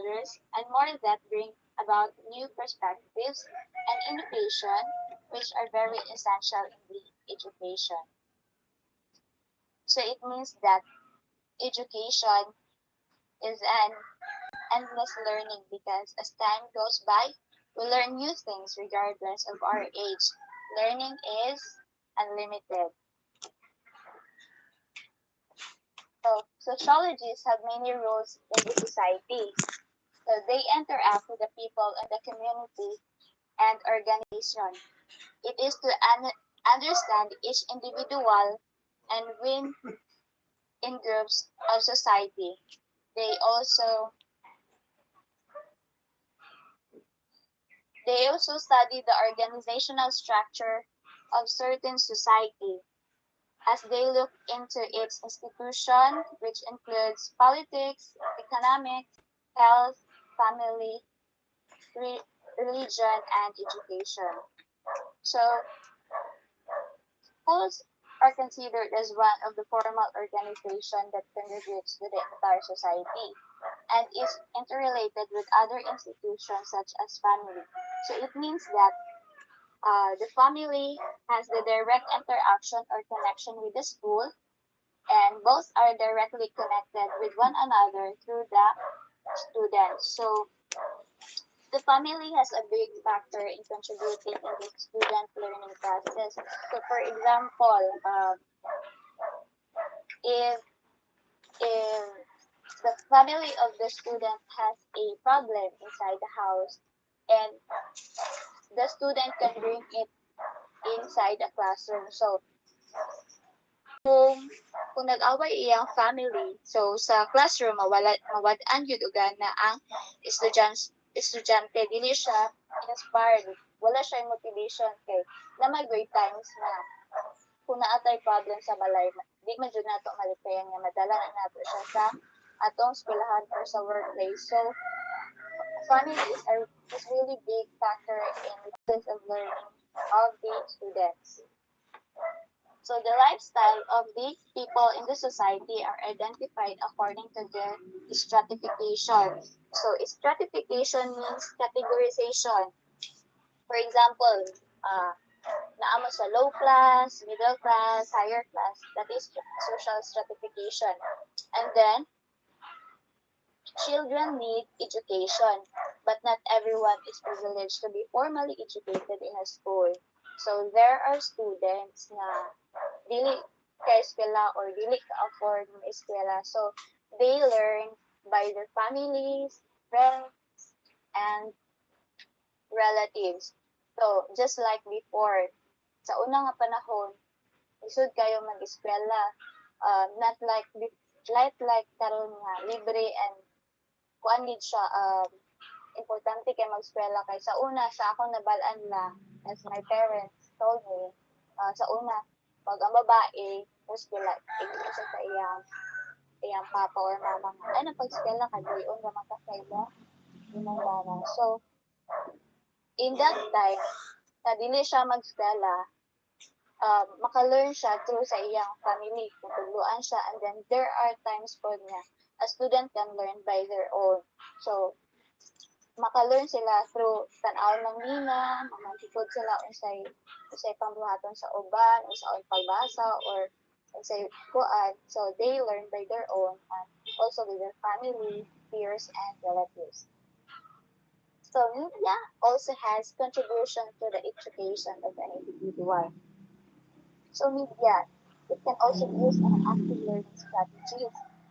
others, and more that bring about new perspectives and innovation, which are very essential in the education. So it means that education is an endless learning because as time goes by, we learn new things regardless of our age. Learning is unlimited. So sociologists have many roles in the society. So they interact with the people in the community and organization. It is to understand each individual and win in groups of society. They also they also study the organizational structure of certain society as they look into its institution, which includes politics, economics, health, family, religion, and education. So schools are considered as one of the formal organizations that contributes to the entire society and is interrelated with other institutions such as family. So it means that the family has the direct interaction or connection with the school, and both are directly connected with one another through the students. So the family has a big factor in contributing in the student learning process. So for example, if if the family of the student has a problem inside the house and the student can bring it inside the classroom. So kung kung nag-away iyang family, so sa classroom mawad-an gyud uga na ang estudyante dili siya inspired, wala siya motivation kay na may great times na kung naatay problem sa balay, di man jud nato malipayan nga madala na nato siya sa atong eskwelahan or sa workplace. So family is really big factor in the process of learning of the students. So the lifestyle of the people in the society are identified according to their stratification. So stratification means categorization. For example, naamo sa low class, middle class, higher class. That is social stratification. And then, children need education, but not everyone is privileged to be formally educated in a school. So there are students na dili ka eskwela or dili ka afford ng eskwela. So they learn by their families, friends, and relatives. So just like before, sa una nga panahon, isud kayo mag-eskwela, not like karon nga libre and kuan gid siya importante kay mag-eskwela kay sa una sa akong nabal-an na as my parents told me sa una pag ang babae eskwela isa sa iyang papa or mama nga ay napag-eskwela ka dayon ra man ka sa imong bana. So in that time na dili siya mag-eskwela, maka-learn siya through sa iyang family, tutuluan siya, and then there are times po niya a student can learn by their own. So maka-learn sila through tan-aw ng nina, mamantikod sila unsay pambuhaton sa uban, unsay pagbasa or unsay kuan. So they learn by their own and also with their family, peers, and relatives. So media also has contribution to the education of an individual. So media, it can also be used as an active learning strategy.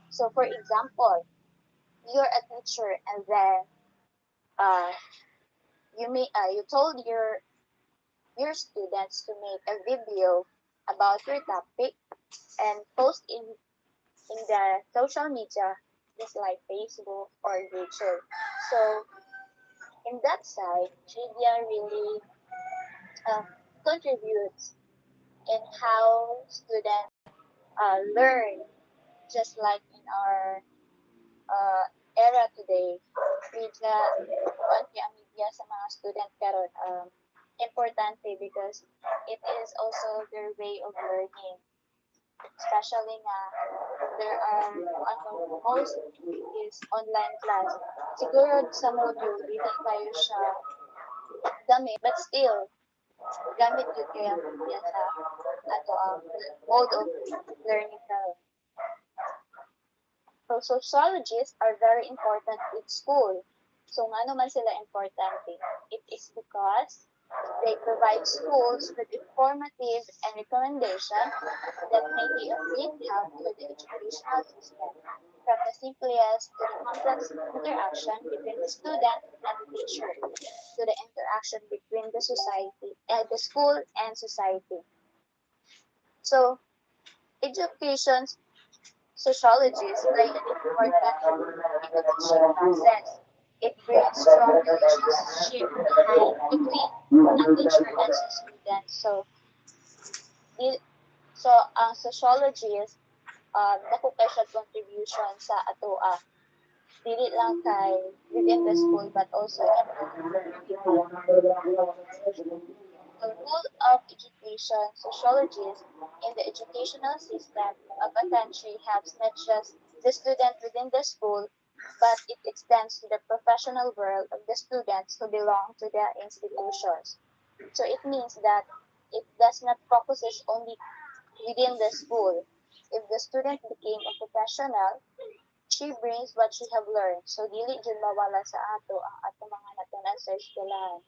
So for example, you're a teacher and then you told your students to make a video about your topic and post in the social media just like Facebook or YouTube. So in that side, media really contributes in how students learn, just like in our era today. Media, ang media sa mga student karon importante because it is also their way of learning. especially nga there are most is online class. Siguro sa module, dili kayo siya gamit, but still, gamit yun kaya yan sa ato ang mode of learning karon. So sociologists are very important in school. So nga naman sila importante? It is because they provide schools with informative and recommendation that may be of great help to the educational system, from the simplest to the complex interaction between the student and the teacher, to the interaction between the society, the school and society. So, education sociologists play an important role in the teaching process. It brings strong relationship between a teacher and student. Ang sociologist, dako kay siya contribution sa atoa. Dili lang kay within the school but also in the the role of education sociologists in the educational system of a country helps not just the student within the school, but it extends to the professional world of the students who belong to the institutions. So it means that it does not focus only within the school. If the student became a professional, she brings what she have learned. So dili jud mawala sa ato ang ato mga natunan sa eskwelahan.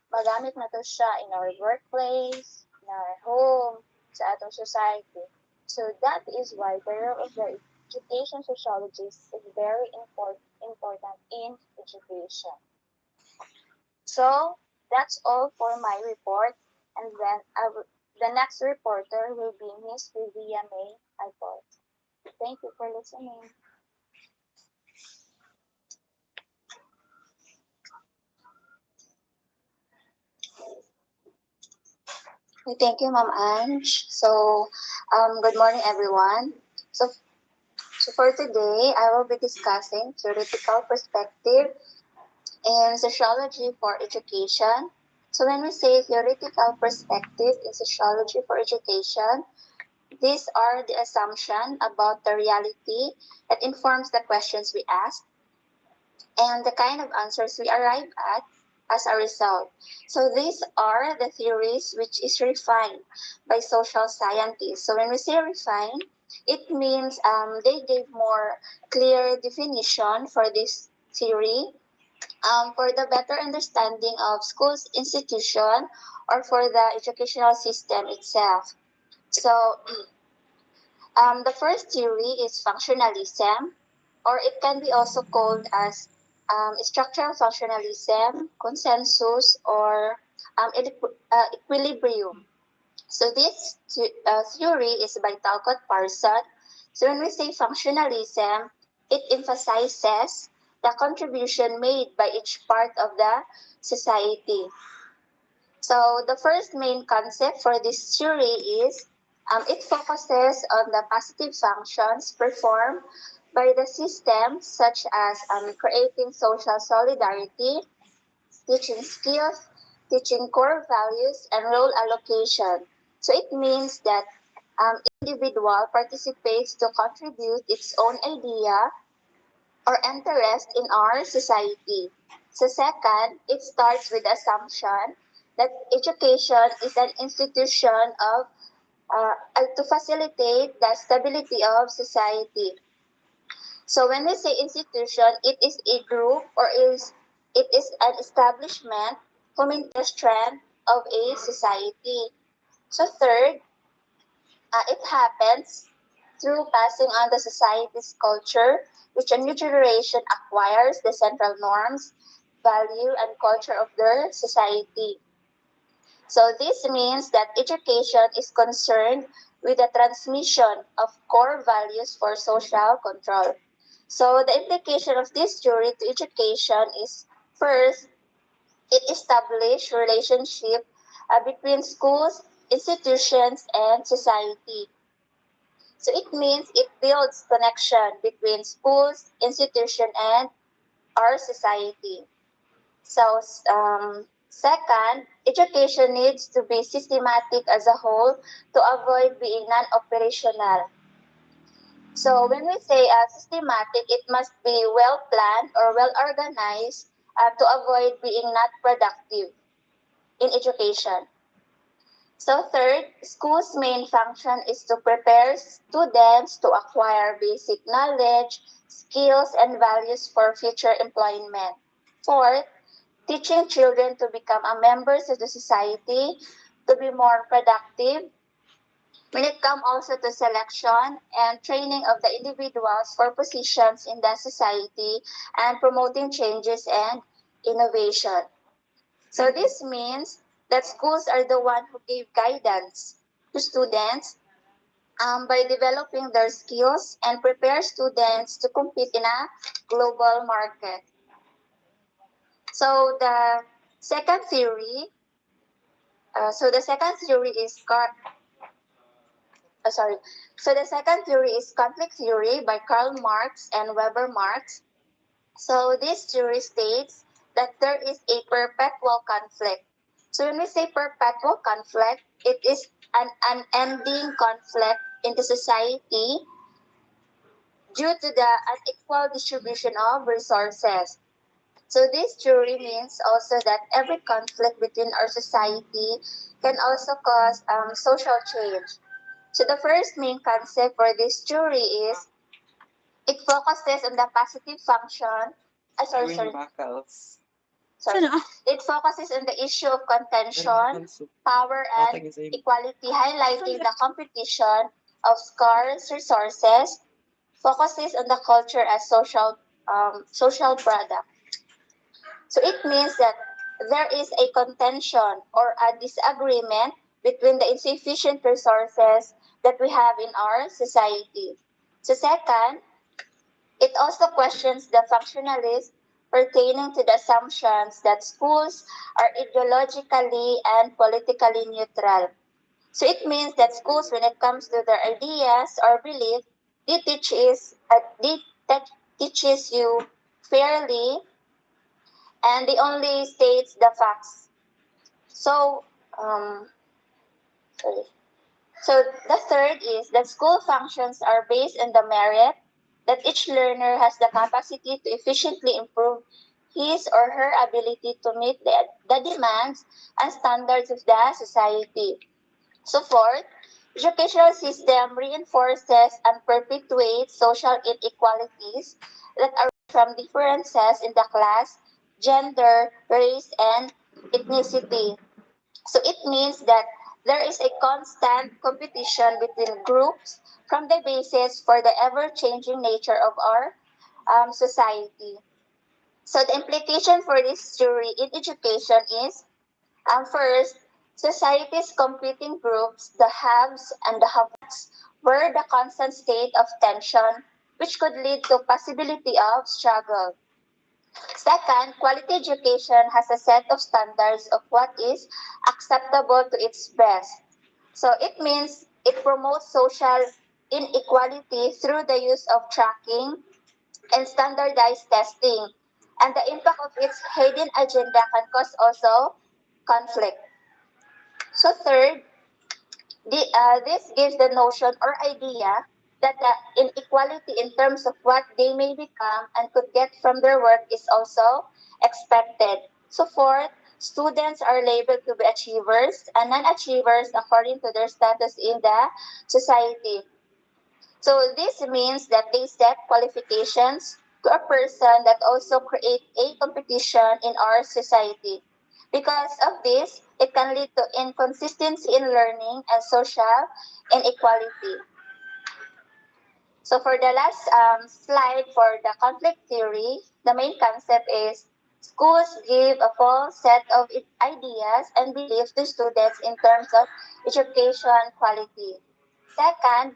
Magamit na to siya in our workplace, in our home, sa atong society. So that is why the role of the education sociologist is very important in education. So that's all for my report, and then the next reporter will be Miss Vivian May Alport. Thank you for listening. Thank you, Ma'am Ange. So, good morning, everyone. So for today, I will be discussing theoretical perspective in sociology for education. So when we say theoretical perspective in sociology for education, these are the assumptions about the reality that informs the questions we ask and the kind of answers we arrive at as a result. So these are the theories which is refined by social scientists. So when we say refined, it means they gave more clear definition for this theory for the better understanding of schools, institution, or for the educational system itself. So the first theory is functionalism, or it can be also called as structural functionalism, consensus, or equilibrium. So this theory is by Talcott Parsons. So when we say functionalism, it emphasizes the contribution made by each part of the society. So the first main concept for this theory is it focuses on the positive functions performed by the system, such as creating social solidarity, teaching skills, teaching core values, and role allocation. So it means that individual participates to contribute its own idea or interest in our society. So second, it starts with the assumption that education is an institution of to facilitate the stability of society. So when we say institution, it is a group or it is an establishment to maintain the strength of a society. So third, it happens through passing on the society's culture, which a new generation acquires the central norms, value, and culture of their society. So this means that education is concerned with the transmission of core values for social control. So the implication of this theory to education is first, it establishes relationship between schools, institutions, and society. So it means it builds connection between schools, institution, and our society. So Second, education needs to be systematic as a whole to avoid being non-operational. So when we say systematic, it must be well planned or well organized to avoid being not productive in education. So third, school's main function is to prepare students to acquire basic knowledge, skills, and values for future employment. Fourth, teaching children to become a members of the society, to be more productive. When it comes also to selection and training of the individuals for positions in the society and promoting changes and innovation. So this means that schools are the one who give guidance to students by developing their skills and prepare students to compete in a global market. So the second theory, the second theory is sorry. So the second theory is conflict theory by Karl Marx and Weber Marx. So this theory states that there is a perpetual conflict. So when we say perpetual conflict, it is an unending conflict in the society due to the unequal distribution of resources. So this theory means also that every conflict between our society can also cause social change. So the first main concept for this theory is it focuses on the positive function. Sorry. Sorry. It focuses on the issue of contention, power, and equality, highlighting the competition of scarce resources, focuses on the culture as social product. So it means that there is a contention or a disagreement between the insufficient resources that we have in our society. So second, it also questions the functionalists pertaining to the assumptions that schools are ideologically and politically neutral. So it means that schools, when it comes to their ideas or belief, they teach is they that teaches you fairly, and they only states the facts. So sorry. So the third is that school functions are based on the merit that each learner has the capacity to efficiently improve his or her ability to meet the demands and standards of the society. So fourth, educational system reinforces and perpetuates social inequalities that arise from differences in the class, gender, race, and ethnicity. So it means that there is a constant competition between groups from the basis for the ever-changing nature of our society. So the implication for this theory in education is first, society's competing groups, the haves and the have-nots, were the constant state of tension which could lead to possibility of struggle. Second, quality education has a set of standards of what is acceptable to its best. So it means it promotes social inequality through the use of tracking and standardized testing. And the impact of its hidden agenda can cause also conflict. So third, this gives the notion or idea that the inequality in terms of what they may become and could get from their work is also expected. So fourth, students are labeled to be achievers and non-achievers according to their status in the society. So this means that they set qualifications to a person that also create a competition in our society. Because of this, it can lead to inconsistency in learning and social inequality. So for the last slide for the conflict theory, the main concept is schools give a full set of ideas and beliefs to students in terms of education quality. Second,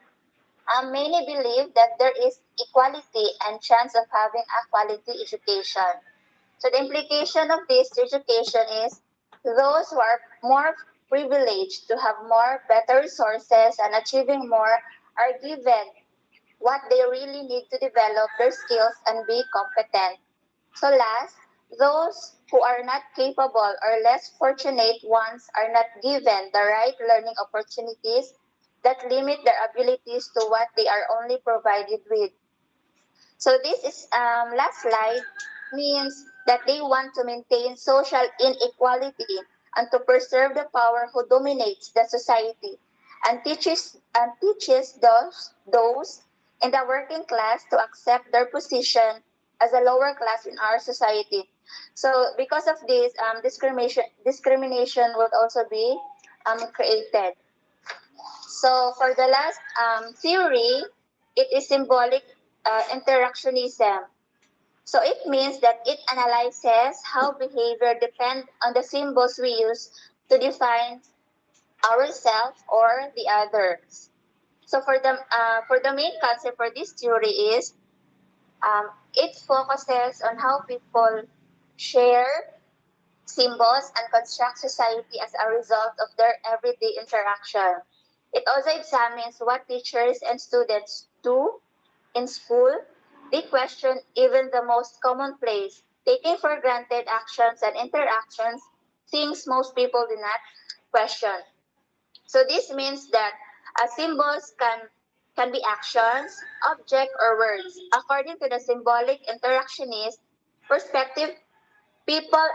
many believe that there is equality and chance of having a quality education. So the implication of this education is those who are more privileged to have more better resources and achieving more are given what they really need to develop their skills and be competent. So last, Those who are not capable or less fortunate ones are not given the right learning opportunities that limit their abilities to what they are only provided with. So this is last slide means that they want to maintain social inequality and to preserve the power who dominates the society and teaches those in the working class to accept their position as a lower class in our society. So because of this, discrimination would also be created. So for the last theory, it is symbolic interactionism. So it means that it analyzes how behavior depends on the symbols we use to define ourselves or the others. So for the main concept for this theory is it focuses on how people share symbols and construct society as a result of their everyday interaction. It also examines what teachers and students do in school. They question even the most commonplace, taking for granted actions and interactions, things most people do not question. So this means that symbols can be actions, object, or words. According to the symbolic interactionist perspective, people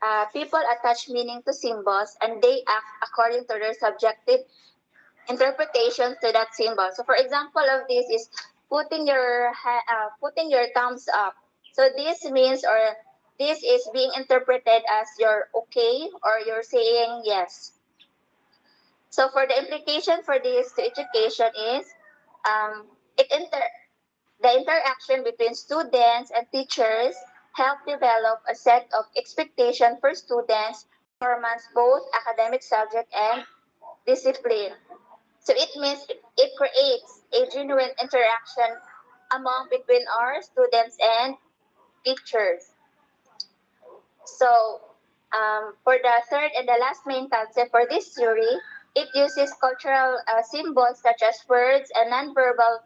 attach meaning to symbols and they act according to their subjective interpretations to that symbol. So, for example of this is putting your thumbs up. So this means or this is being interpreted as you're okay or you're saying yes. So for the implication for this to education is um, it inter the interaction between students and teachers help develop a set of expectation for students' performance, both academic subject and discipline. So it means it creates a genuine interaction among between our students and teachers. So for the third and the last main concept for this theory, it uses cultural symbols such as words and nonverbal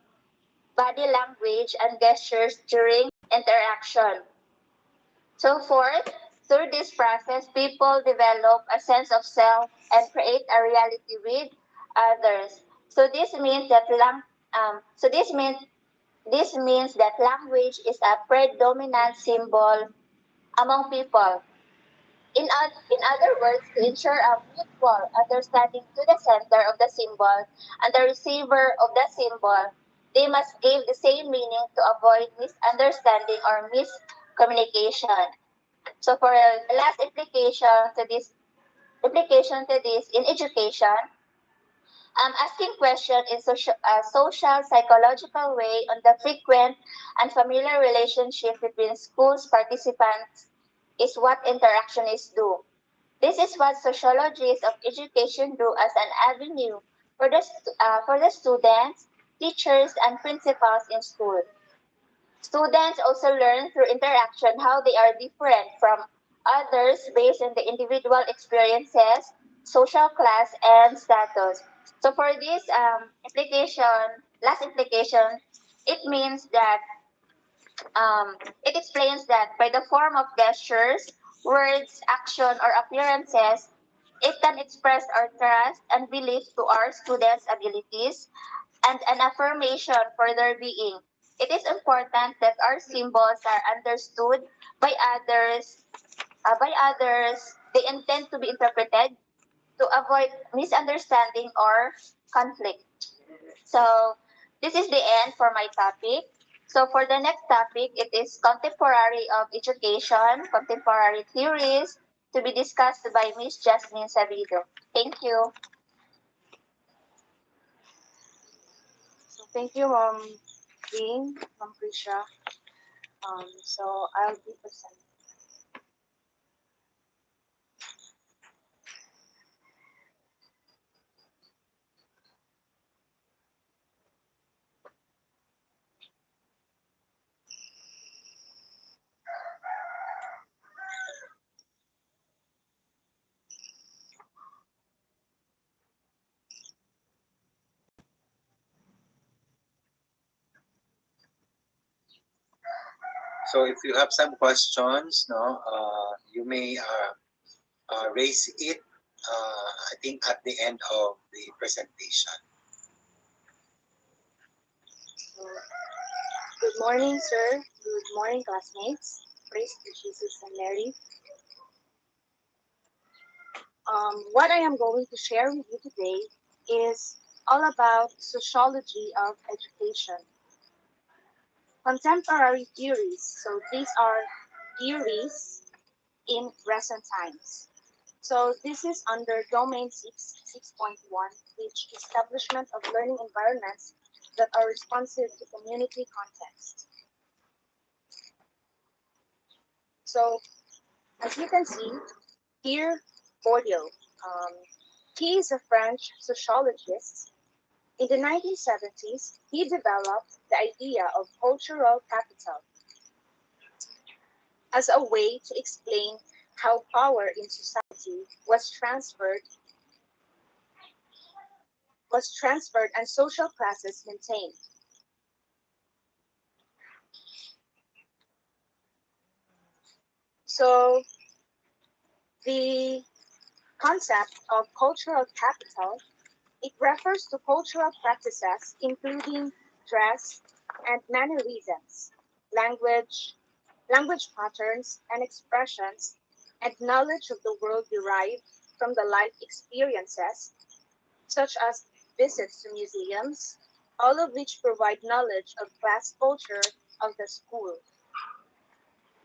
body language and gestures during interaction. So fourth, through this process, people develop a sense of self and create a reality with others. So this means that this means that language is a predominant symbol among people. In other words, to ensure a mutual understanding to the sender of the symbol and the receiver of the symbol, they must give the same meaning to avoid misunderstanding or miscommunication. So for the last implication to this in education, asking question in a social psychological way on the frequent and familiar relationship between schools participants is what interactionists do. This is what sociologists of education do as an avenue for the students, teachers, and principals in school. Students also learn through interaction how they are different from others based on the individual experiences, social class, and status. So for this last implication, it means that it explains that by the form of gestures, words, action, or appearances, it can express our trust and belief to our students' abilities and an affirmation for their being. It is important that our symbols are understood by others. They intend to be interpreted to avoid misunderstanding or conflict. So this is the end for my topic. So for the next topic, it is contemporary of education, contemporary theories to be discussed by Miss Jasmine Sabido. Thank you. So thank you, Dean, Ma'am Prisha. So I'll be presenting. So if you have some questions, no, you may raise it, I think, at the end of the presentation. Good morning, sir. Good morning, classmates. Praise to Jesus and Mary. What I am going to share with you today is all about sociology of education. Contemporary theories. So these are theories in recent times. So this is under domain 6.1, which establishment of learning environments that are responsive to community context. So as you can see, here Bourdieu, he is a French sociologist. In the 1970s, he developed the idea of cultural capital as a way to explain how power in society was transferred and social classes maintained. So the concept of cultural capital, it refers to cultural practices including dress and mannerisms, language, language patterns and expressions, and knowledge of the world derived from the life experiences, such as visits to museums, all of which provide knowledge of class culture of the school.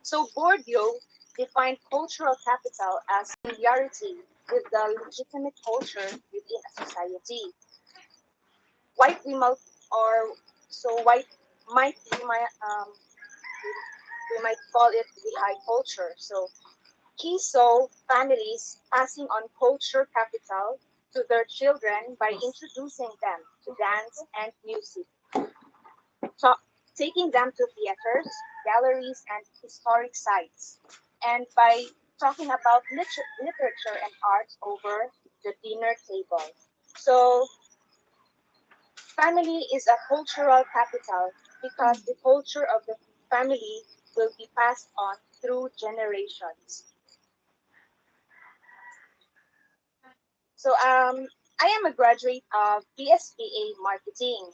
So Bourdieu defined cultural capital as familiarity with the legitimate culture within a society. White we might, or so white might we might call it the high culture. So he saw families passing on culture capital to their children by introducing them to dance and music, so taking them to theaters, galleries, and historic sites, and by talking about literature and arts over the dinner table. So family is a cultural capital because the culture of the family will be passed on through generations. So I am a graduate of BSBA Marketing.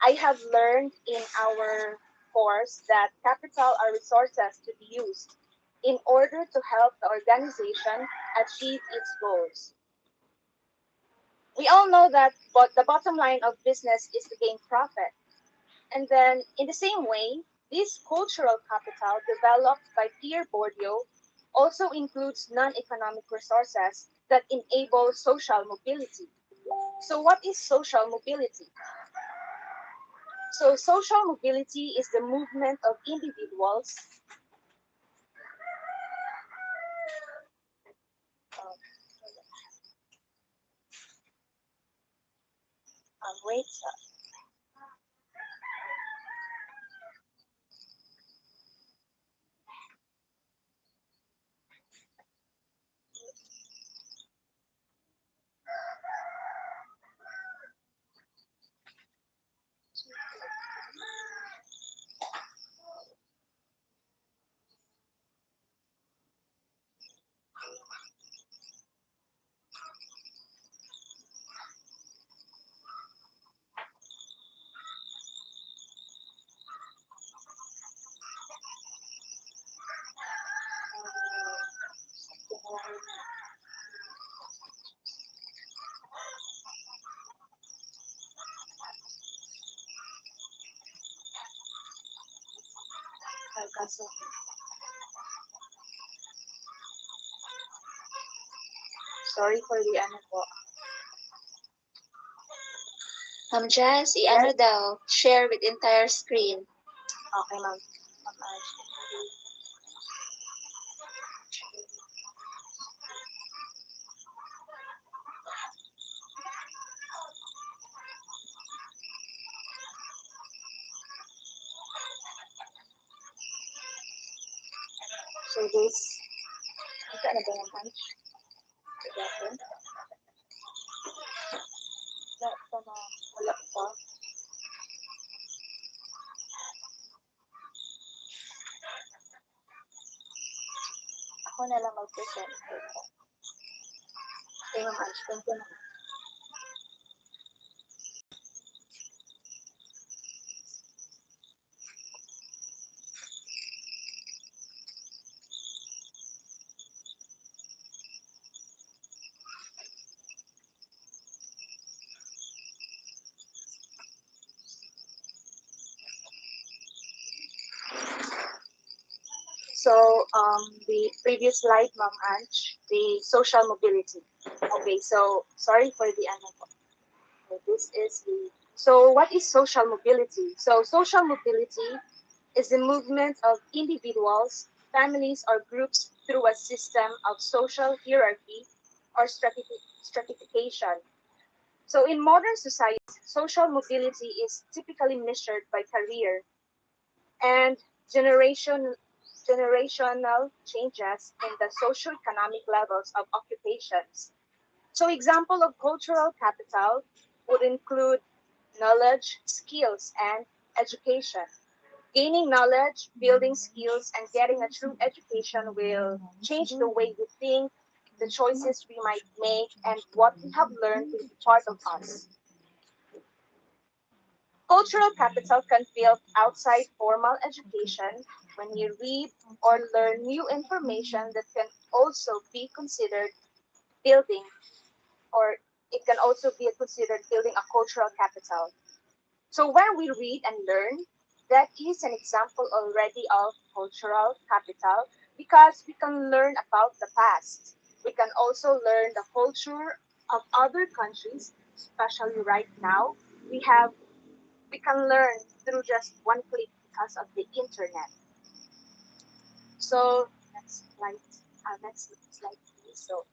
I have learned in our course that capital are resources to be used in order to help the organization achieve its goals. We all know that the bottom line of business is to gain profit. And then, in the same way, this cultural capital developed by Pierre Bourdieu also includes non-economic resources that enable social mobility. So, what is social mobility? So, social mobility is the movement of individuals. Um, wait. Sorry for the ano po. Jazz, i-ano daw, share with entire screen. Okay, ma'am. So this, ito na ba yung punch? Wala pa. ako na lang mag-present. Okay, Ma'am Ange. Thank you, ma'am. So the previous slide, Ma'am Ange, the social mobility. Okay, so sorry for the ano po. So this is the so what is social mobility? So social mobility is the movement of individuals, families, or groups through a system of social hierarchy or stratification. So in modern society, social mobility is typically measured by career and generational changes in the socioeconomic levels of occupations. So example of cultural capital would include knowledge, skills, and education. Gaining knowledge, building skills, and getting a true education will change the way we think, the choices we might make, and what we have learned will be part of us. Cultural capital can build outside formal education when you read or learn new information that can also be considered building, or it can also be considered building a cultural capital. So when we read and learn, that is an example already of cultural capital because we can learn about the past. We can also learn the culture of other countries, especially right now. We have we can learn through just one click because of the internet. So next slide, please. So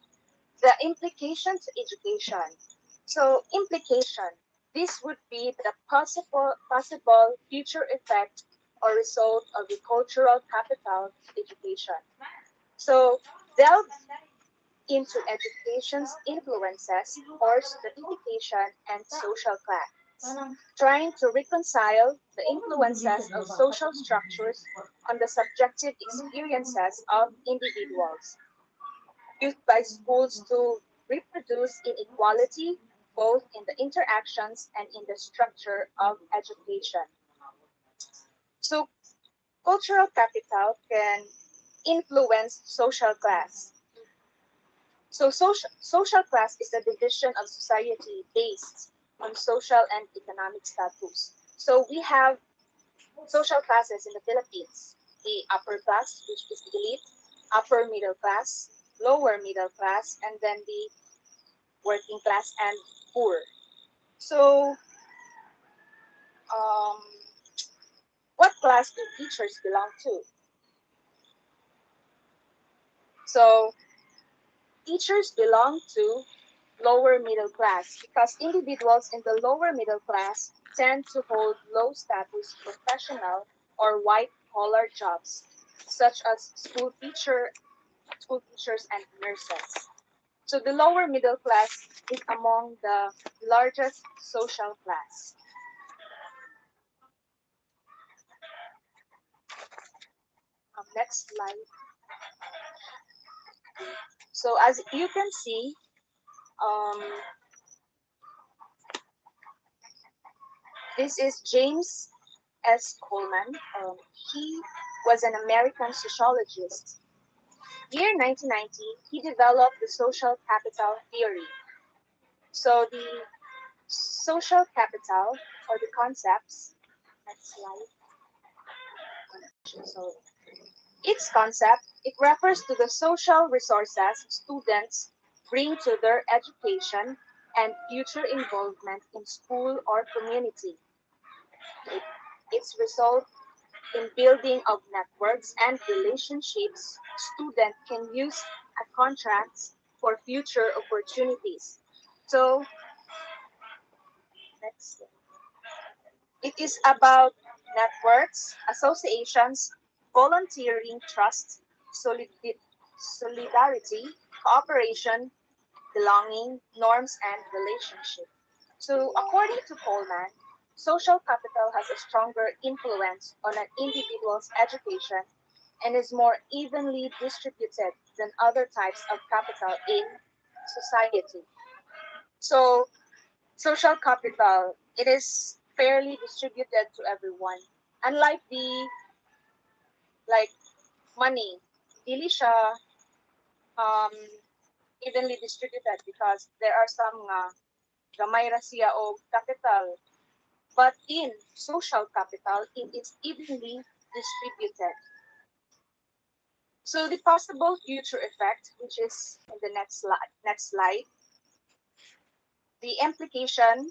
the implication to education. So implication. This would be the possible future effect or result of the cultural capital education. So delve into education's influences or stratification and social class, trying to reconcile the influences of social structures on the subjective experiences of individuals, used by schools to reproduce inequality both in the interactions and in the structure of education. So cultural capital can influence social class. So social class is a division of society based on social and economic status. So we have social classes in the Philippines: the upper class, which is the elite, upper middle class, lower middle class, and then the working class and poor. So um, what class do teachers belong to? So teachers belong to lower middle class because individuals in the lower middle class tend to hold low status professional or white collar jobs such as school teachers and nurses. So the lower middle class is among the largest social class. Next slide. So as you can see, um, this is James S. Coleman. He was an American sociologist. Year 1990, he developed the social capital theory. So the social capital or the concepts, next slide. So its concept, it refers to the social resources students bring to their education and future involvement in school or community. Its result in building of networks and relationships students can use as contracts for future opportunities. So next, it is about networks, associations, volunteering, trust, solidarity, cooperation, belonging, norms, and relationship. So according to Coleman, social capital has a stronger influence on an individual's education and is more evenly distributed than other types of capital in society. So, social capital, it is fairly distributed to everyone. Unlike the like money, dili siya um, evenly distributed because there are some nga gamay ra siya og capital. But in social capital, it is evenly distributed. So the possible future effect, which is in the next slide, the implication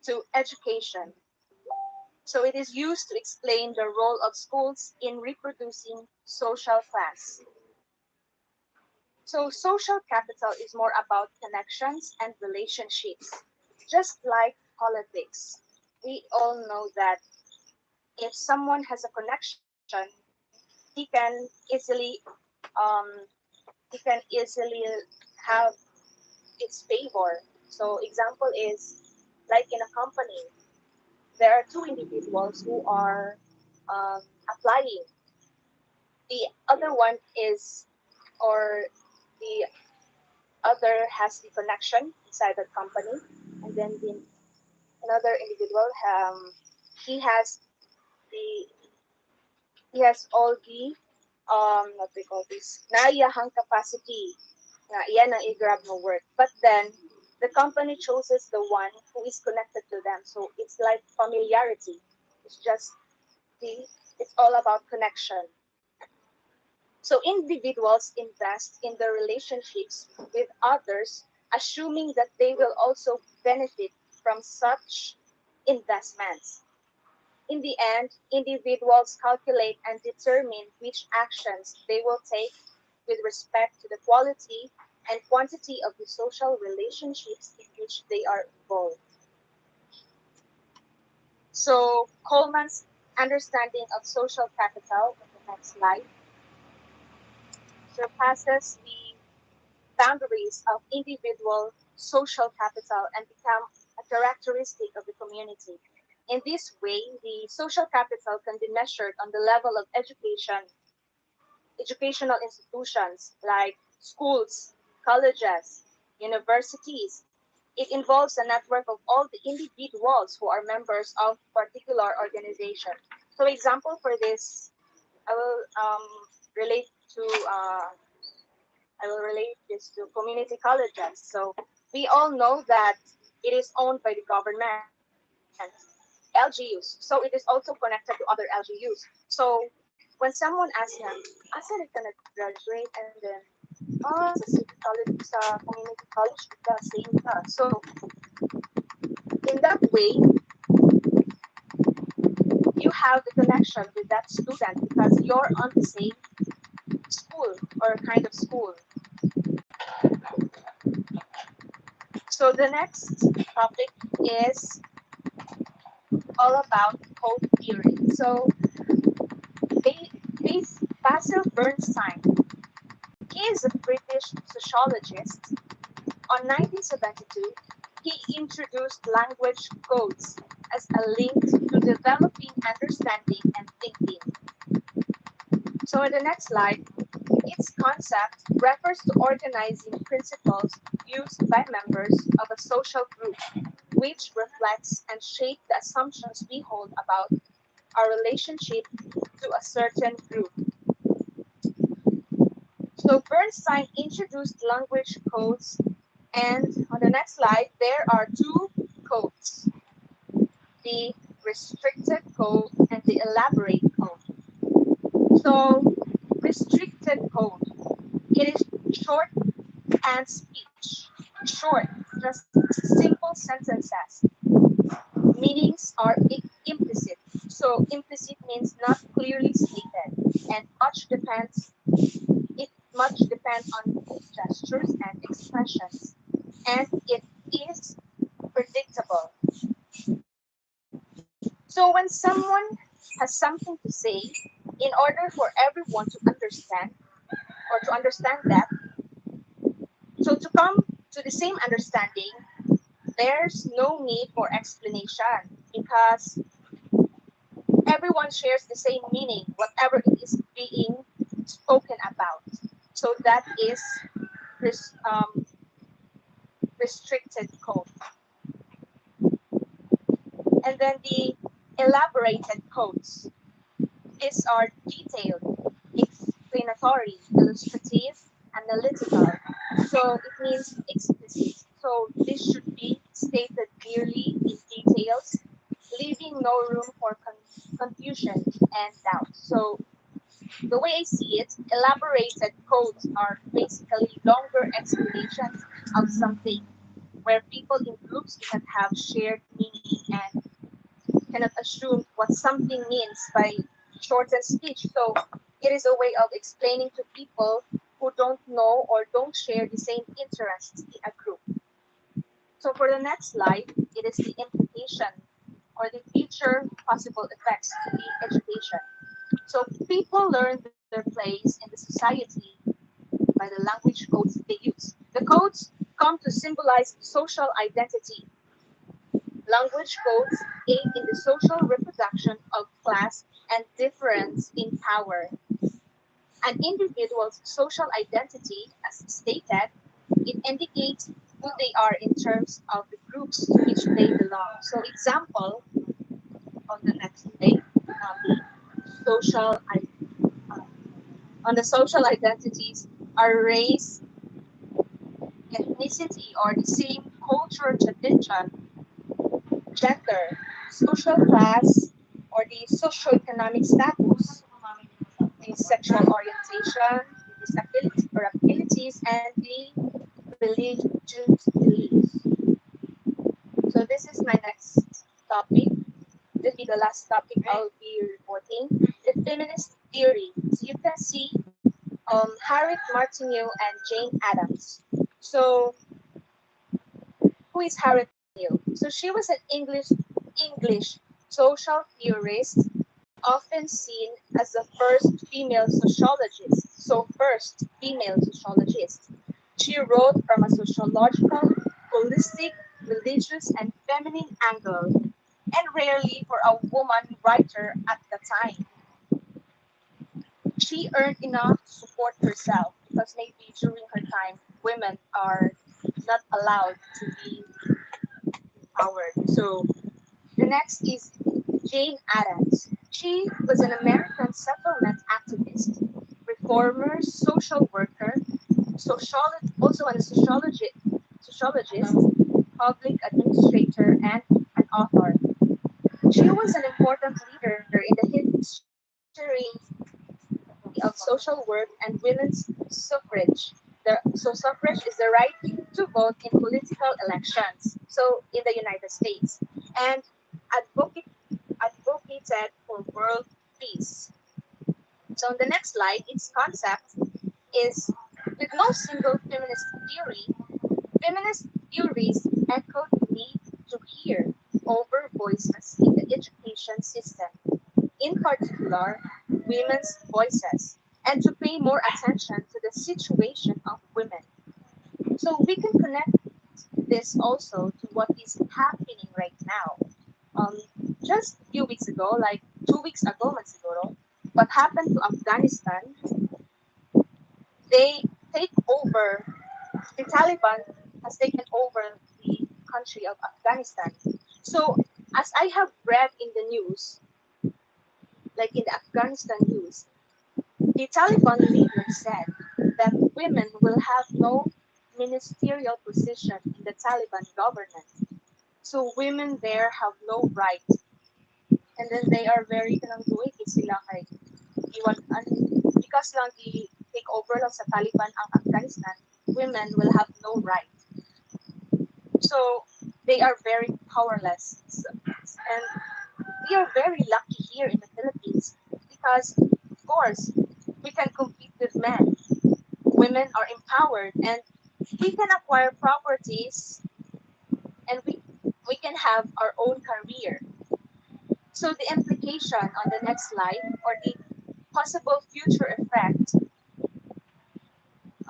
to education. So it is used to explain the role of schools in reproducing social class. So social capital is more about connections and relationships, just like politics. We all know that if someone has a connection, he can easily um, have its favor. So example is like in a company, there are two individuals who are applying. The other one is, or the other has the connection inside the company, and then another individual, he has the he has all the what we call this naiyahang capacity na iyan ang i-grab mo work. But then the company chooses the one who is connected to them. So it's like familiarity. It's just the it's all about connection. So individuals invest in their relationships with others, assuming that they will also benefit from such investments. In the end, individuals calculate and determine which actions they will take with respect to the quality and quantity of the social relationships in which they are involved. So, Coleman's understanding of social capital, in the next slide, surpasses the boundaries of individual social capital and become a characteristic of the community. In this way, the social capital can be measured on the level of educational institutions like schools, colleges, universities. It involves a network of all the individuals who are members of particular organization. So example for this, I will relate to I will relate this to community colleges. So we all know that it is owned by the government, LGUs. So it is also connected to other LGUs. So when someone asks him, asa na ka nag-graduate? And then, sa city college, sa community college, ka, same ka. So in that way, you have the connection with that student because you're on the same school or kind of school. So the next topic is all about code theory. So Basil Bernstein, he is a British sociologist. On 1972, he introduced language codes as a link to developing understanding and thinking. So in the next slide, its concept refers to organizing principles used by members of a social group, which reflects and shape the assumptions we hold about our relationship to a certain group. So Bernstein introduced language codes, and on the next slide, there are two codes, the restricted code and the elaborate code. So restricted code, it is short and speech. Short, just simple sentences. Meanings are implicit. So implicit means not clearly stated, and it much depends on gestures and expressions, and it is predictable. So when someone has something to say, in order for everyone to understand or to understand that, so to come to the same understanding, there's no need for explanation because everyone shares the same meaning, whatever it is being spoken about. So that is res- um, restricted code. And then the elaborated codes. These are detailed, explanatory, illustrative, analytical. So it means explicit. So this should be stated clearly in details, leaving no room for confusion and doubt. So the way I see it, elaborated codes are basically longer explanations of something where people in groups cannot have shared meaning and cannot assume what something means by shortened speech. So it is a way of explaining to people who don't know or don't share the same interests in a group. So for the next slide, it is the implication or the future possible effects to the education. So people learn their place in the society by the language codes they use. The codes come to symbolize social identity. Language codes aid in the social reproduction of class and difference in power. An individual's social identity, as stated, it indicates who they are in terms of the groups to which they belong. So, example on the next page, social uh, on the social identities are race, ethnicity, or the same cultural tradition, gender, social class, or the socioeconomic status, the sexual orientation, the disability or abilities, and the religious beliefs. So this is my next topic. This will be the last topic I'll be reporting. The feminist theory. So you can see Harriet Martineau and Jane Addams. So who is Harriet Martineau? So she was an English social theorist, often seen as the first female sociologist. So first female sociologist. She wrote from a sociological, holistic, religious, and feminine angle, and rarely for a woman writer at the time. She earned enough to support herself because maybe during her time, women are not allowed to be empowered. So the next is Jane Addams. She was an American settlement activist, reformer, social worker, also a sociologist, public administrator, and an author. She was an important leader in the history of social work and women's suffrage. So suffrage is the right to vote in political elections. So in the United States, and advocate, advocated for world peace. So on the next slide, its concept is with no single feminist theory, feminist theories echo the need to hear over voices in the education system, in particular, women's voices, and to pay more attention to the situation of women. So we can connect this also to what is happening right now. Um, just a few weeks ago, like 2 weeks ago, months ago, what happened to Afghanistan, they take over, the Taliban has taken over the country of Afghanistan. So, as I have read in the news, like in the Afghanistan news, the Taliban leader said that women will have no ministerial position in the Taliban government. So women there have no right. And then they are very kanang duwig sila kay iwan because lang the takeover lang sa Taliban ang Afghanistan, women will have no right. So they are very powerless. And we are very lucky here in the Philippines because, of course, we can compete with men. Women are empowered and we can acquire properties and we can have our own career. So the implication on the next slide or the possible future effect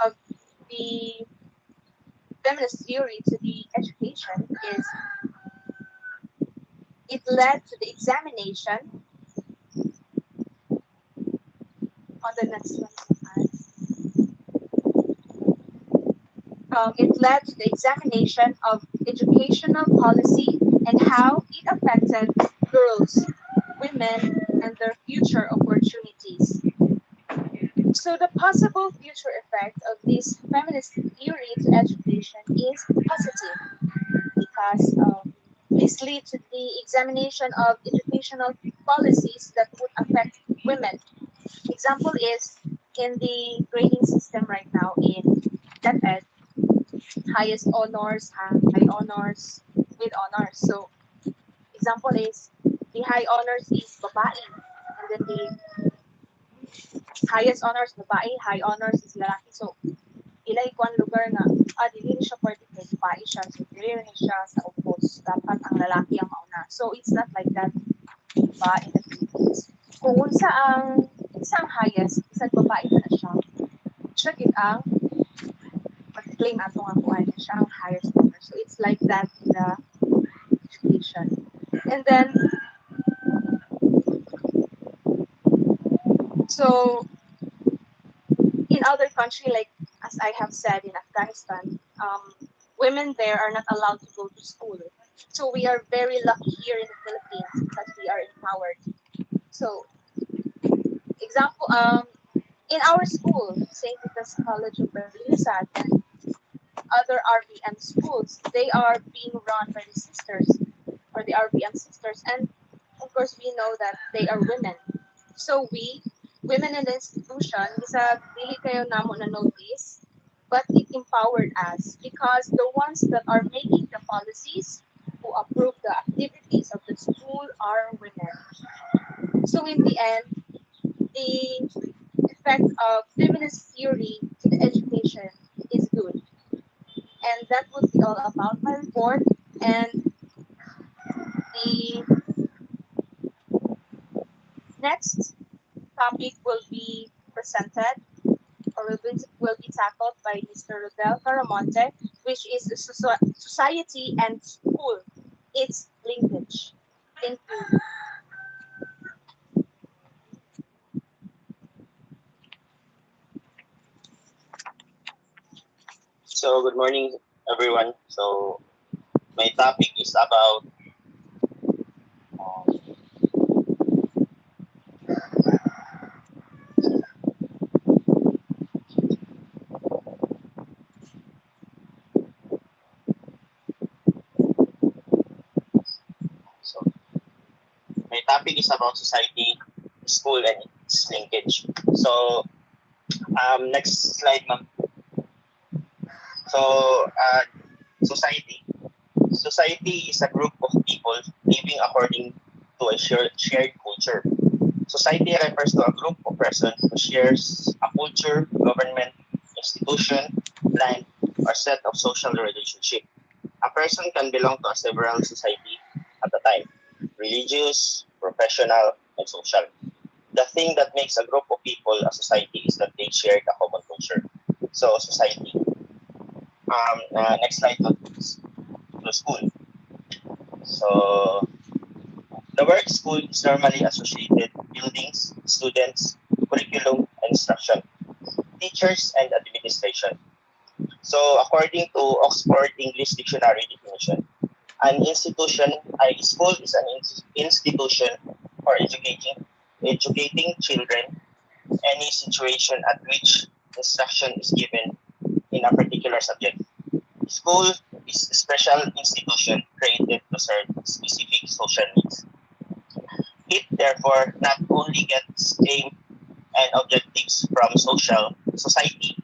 of the feminist theory to the education is it led to the examination the next one. It led to the examination of educational policy and how it affected girls, women, and their future opportunities. So the possible future effect of this feminist theory to education is positive because this leads to the examination of educational policies that would affect women. Example is in the grading system right now in DepEd, highest honors, high honors, with honors. So example is the high honors is babae, and then the highest honors babae, high honors is lalaki. So ilay ko ang lugar na dili siya pwede kay babae siya, so dili rin siya sa upos, dapat ang lalaki ang mauna. So it's not like that ba in the Philippines. Kung unsa ang isang highest, isang babae pa na siya, siya gid ang mag-claim ato nga kuan siya ang highest honor. So it's like that in the education. And then so in other country, like as I have said in Afghanistan, women there are not allowed to go to school. So we are very lucky here in the Philippines because we are empowered. So example, in our school, St. Vitus College of Berlinsa and other RVM schools, they are being run by the sisters or the RVM sisters, and of course we know that they are women. So we, women in the institution, isa dili kayo namo na notice, but it empowered us because the ones that are making the policies who approve the activities of the school are women. So in the end, the effect of feminist theory to the education is good. And that would be all about my report. And the next topic will be presented or will be tackled by Mr. Rodel Caramonte, which is society and school, its linkage. Thank you. So, good morning, everyone. So, my topic is about so my topic is about society, school, and its linkage. So, next slide, ma'am. So, society. Society is a group of people living according to a shared culture. Society refers to a group of persons who shares a culture, government, institution, land, or set of social relationship. A person can belong to a several society at a time, religious, professional, and social. The thing that makes a group of people a society is that they share a common culture. So, society. Next slide, please. To school. So, the word school is normally associated with buildings, students, curriculum, and instruction, teachers, and administration. So, according to Oxford English Dictionary definition, an institution, a school is an institution for educating children, any situation at which instruction is given in a particular subject. School is a special institution created to serve specific social needs. It therefore not only gets aim and objectives from society,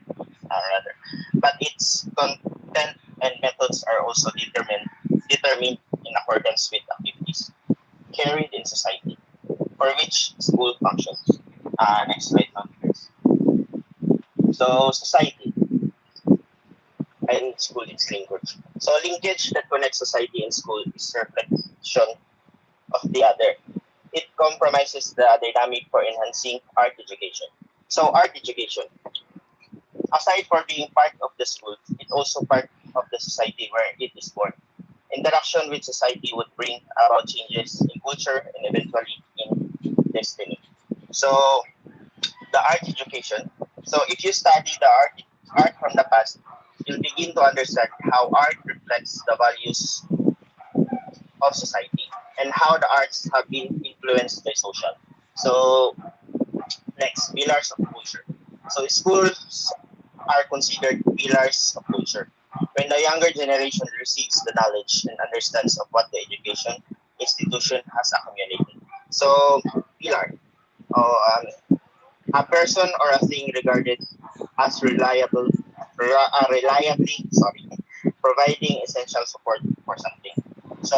rather, but its content and methods are also determined in accordance with activities carried in society for which school functions. Next slide, please. So, society and school is linkage. So, linkage that connects society and school is reflection of the other. It compromises the dynamic for enhancing art education. So, art education, aside for being part of the school, it also part of the society where it is born. Interaction with society would bring about changes in culture and eventually in destiny. So, the art education. So if you study the art from the past, you'll begin to understand how art reflects the values of society and how the arts have been influenced by social. So next, pillars of culture. So schools are considered pillars of culture. When the younger generation receives the knowledge and understands of what the education institution has accumulated. So pillar, a person or a thing regarded as reliably, providing essential support for something. So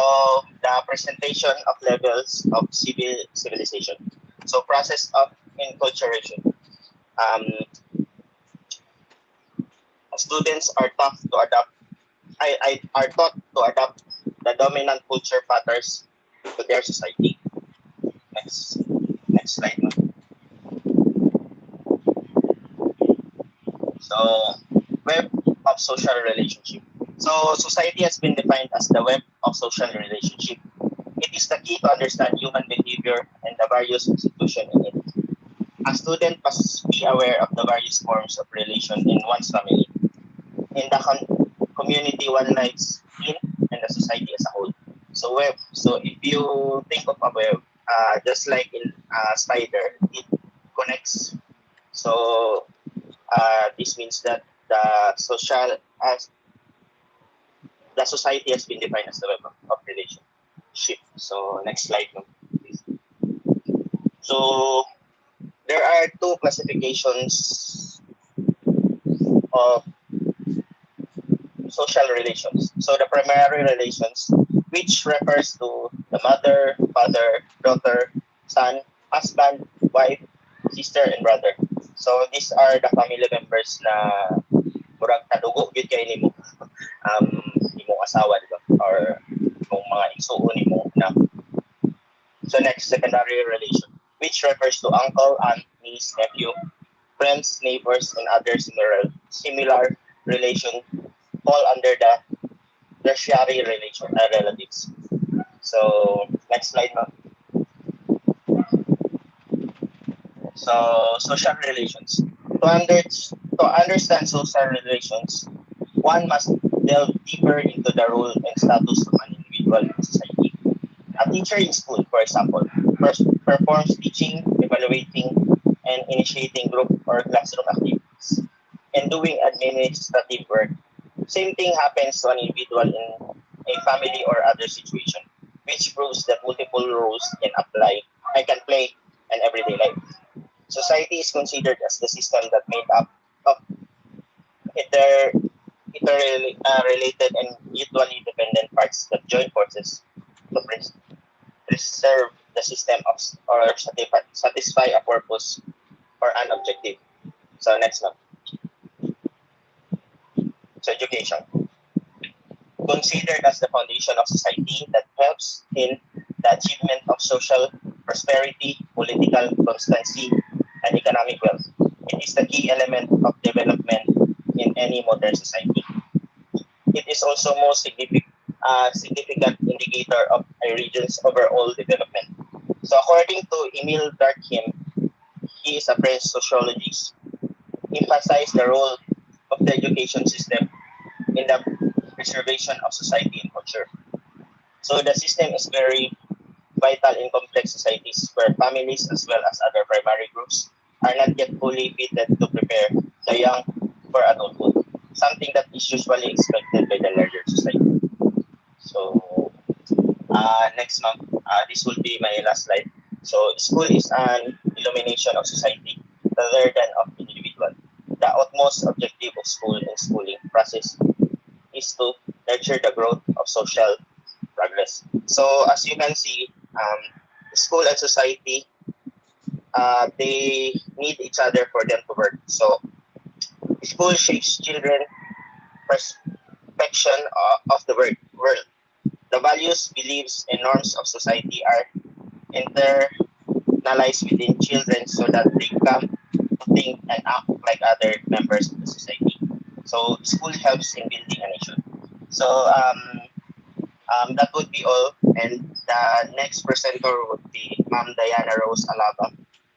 the presentation of levels of civilization. So process of enculturation. Um, Students are taught to adapt. Are taught to adapt the dominant culture patterns to their society. Next, next slide. So, web of social relationship. So, society has been defined as the web of social relationship. It is the key to understand human behavior and the various institutions in it. A student must be aware of the various forms of relation in one's family, in the community one lives in, and the society as a whole. So, web. So, if you think of a web, just like in a spider, it connects. So, this means that as the society has been defined as the web of relationship. So next slide, no, please. So there are two classifications of social relations. So the primary relations, which refers to the mother, father, daughter, son, husband, wife, sister, and brother. So these are the family members na murag kadugo gyud kay nimo. Imong asawa, di ba? Or imong mga igsuon nimo na. So next, secondary relation, which refers to uncle, aunt, niece, nephew, friends, neighbors, and other similar relation fall under the tertiary relatives. So next slide, ma'am. So social relations. To understand social relations, one must delve deeper into the role and status of an individual in society. A teacher in school, for example, first performs teaching, evaluating, and initiating group or classroom activities, and doing administrative work. Same thing happens to an individual in a family or other situation, which proves that multiple roles I can play in everyday life. Society is considered as the system that made up of inter, related and mutually dependent parts that join forces to preserve the system of, or satisfy a purpose or an objective. So next one. So education. Considered as the foundation of society that helps in the achievement of social prosperity, political constancy, and economic wealth. It is the key element of development in any modern society. It is also most significant indicator of a region's overall development. So according to Emile Durkheim, he is a French sociologist, emphasized the role of the education system in the preservation of society and culture. So the system is very vital in complex societies where families as well as other primary groups are not yet fully fitted to prepare the young for adulthood, something that is usually expected by the larger society. So next month, this will be my last slide. So school is an illumination of society rather than of individual. The utmost objective of school and schooling process is to nurture the growth of social progress. So as you can see, school and society, they need each other for them to work. So school shapes children perception of the world. The values, beliefs, and norms of society are internalized within children so that they come to think and act like other members of the society. So school helps in building a nation. So that would be all. And the next presenter would be Ma'am Diana Rose Alaba.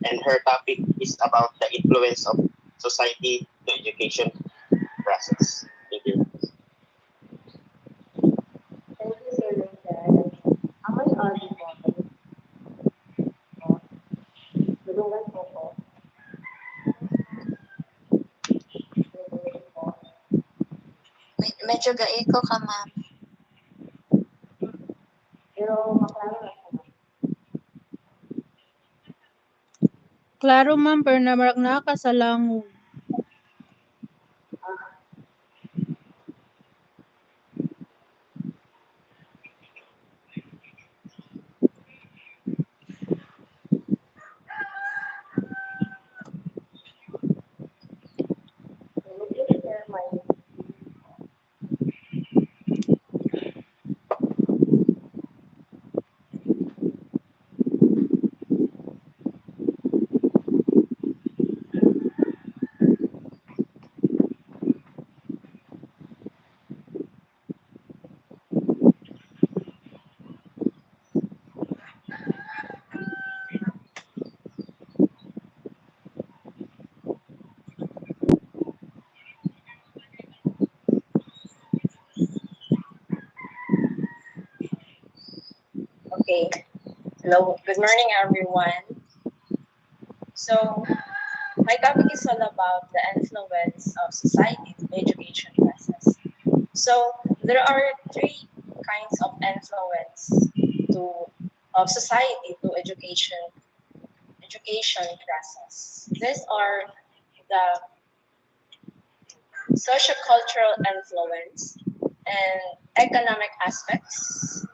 and her topic is about the influence of society to education process. Thank you. Thank you, Sir Lincoln. Am I audible? Oh, tulungan po po. Medyo ga-echo ka, ma'am. Pero maklaro na po. Klaro ma'am, pero namarag na ka sa langong. Can you please share my Okay. Hello. Good morning, everyone. So, my topic is all about the influence of society to the education process. So, there are three kinds of influence to of society to education process. These are the sociocultural influence and economic aspects,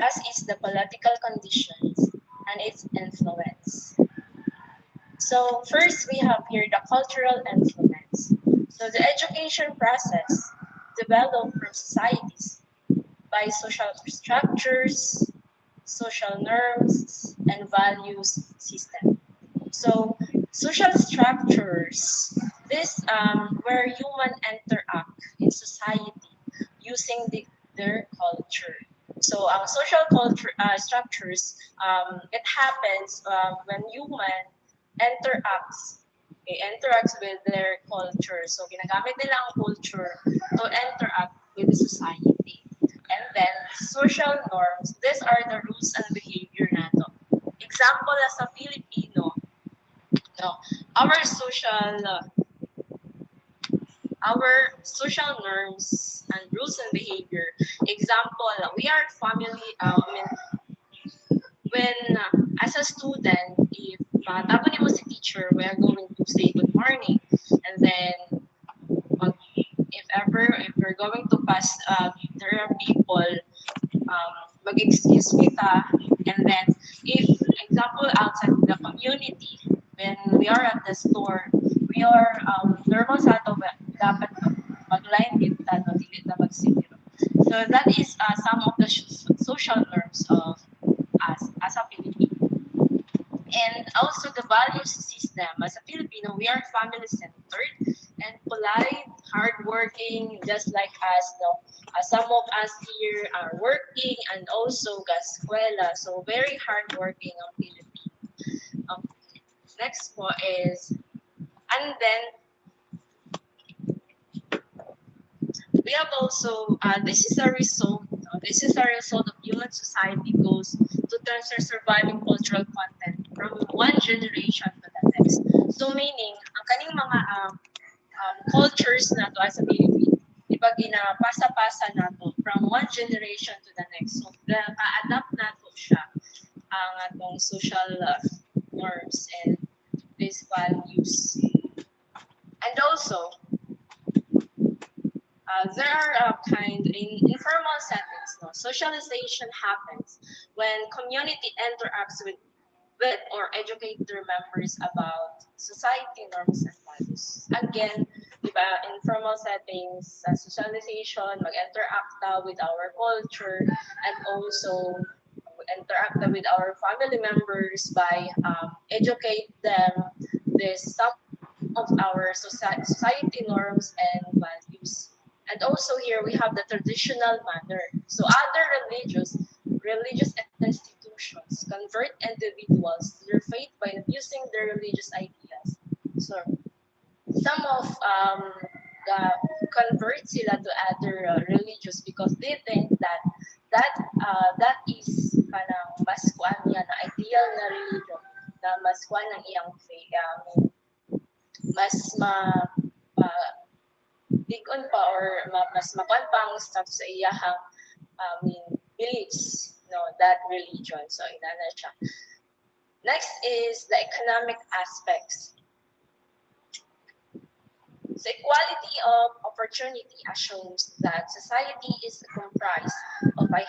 as is the political conditions and its influence. So first we have here the cultural influence. So the education process developed from societies by social structures, social norms, and values system. So social structures, this where human interact in society using their culture. So social culture structures, it happens when human interacts interacts with their culture. So ginagamit nila ang culture to interact with the society. And then social norms, these are the rules and behavior nato. Example as a Filipino, no, our social uh, our social norms and rules and behavior. Example, we are family. When as a student, if tapos mo si teacher, we are going to say good morning, and then if we're going to pass, there are people mag-excuse me ta, and then if example outside the community, when we are at the store, we are normal sa ato dapat mag-line din ta no dili na magsitiro. So that is some of the social norms of us as a Filipino. And also the values system. As a Filipino, we are family-centered and polite, hardworking, just like us. No? Some of us here are working and also gaskwela, so very hardworking ang Filipino. Next po is, and then we have also, this is a result of human society goes to transfer surviving cultural content from one generation to the next. So meaning, ang kaning mga cultures na to as a Filipino, iba ginapasa-pasa na to from one generation to the next. So, ka-adapt na to siya ang atong social norms and these values. And also, there are kind in informal settings. No? Socialization happens when community interacts with or educate their members about society norms and values. Again, diba, informal settings, socialization, mag-interact with our culture, and also interact with our family members by educate them this some of our society norms and values. And also here we have the traditional manner. So other religious institutions institutions convert individuals to their faith by abusing their religious ideas. So some of the convert sila to other religious because they think that that is kanang mas kuan niya na ideal na religion na mas kuan ang iyang faith mas bigon pa or mas makuan pa ang status sa iyahang beliefs that religion. So inana siya. Next is the economic aspects. So equality of opportunity assumes that society is comprised of a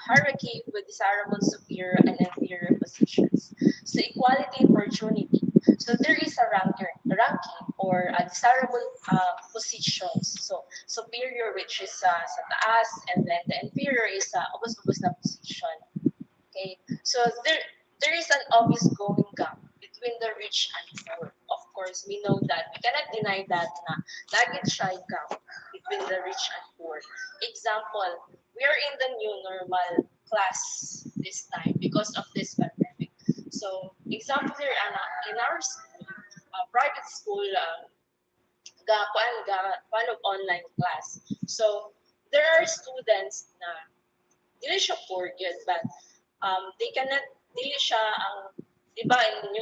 hierarchy with desirable superior and inferior positions. So equality opportunity. So there is a ranking or a desirable positions. So superior, which is sa taas, and then the inferior is ubos-ubos na position. Okay, so there is an obvious growing gap between the rich and poor. Of course, we know that. We cannot deny that na lagi siya gap between the rich and poor. Example, we are in the new normal class this time because of this pandemic. So, example here, in our school, private school, paano online class. So, there are students na dili siya poor yun, but they cannot, dili siya ang diba, in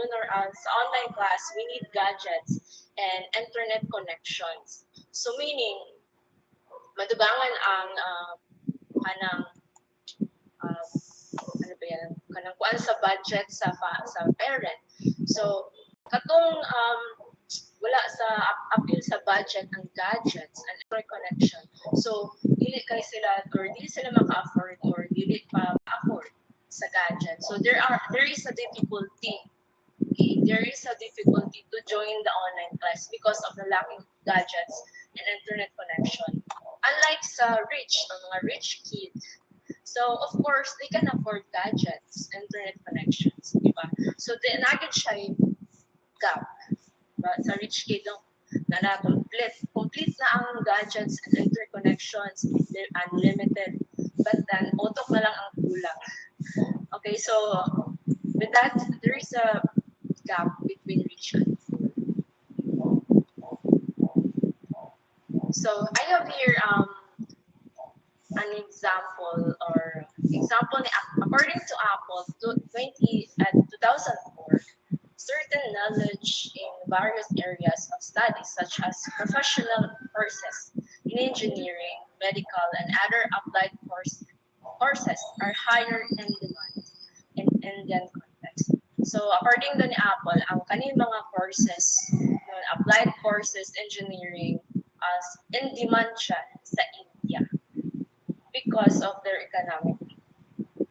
sa online class, we need gadgets and internet connections. So meaning, madugangan ang kanang ano ba yan? Kanang kuan sa budget sa parent. So katong wala sa appeal sa budget ang gadgets and internet connection. So dili kay sila or dili sila maka-afford or dili pa afford sa gadget. So there is a difficulty. Okay, there is a difficulty to join the online class because of the lacking gadgets and internet connection. Unlike sa mga rich kids, so of course they can afford gadgets, internet connections, diba? So the nagid siya gap, diba? Sa rich kid na complete na ang gadgets and internet connections, unlimited, but then utok na lang ang kulang. Okay, so with that, there is a gap between rich and poor. So I have here an example according to Apple 2004, certain knowledge in various areas of study such as professional courses in engineering, medical, and other applied courses are higher in demand in Indian context. So according to Apple, ang kaning mga courses, applied courses, engineering, in demand siya sa India because of their economic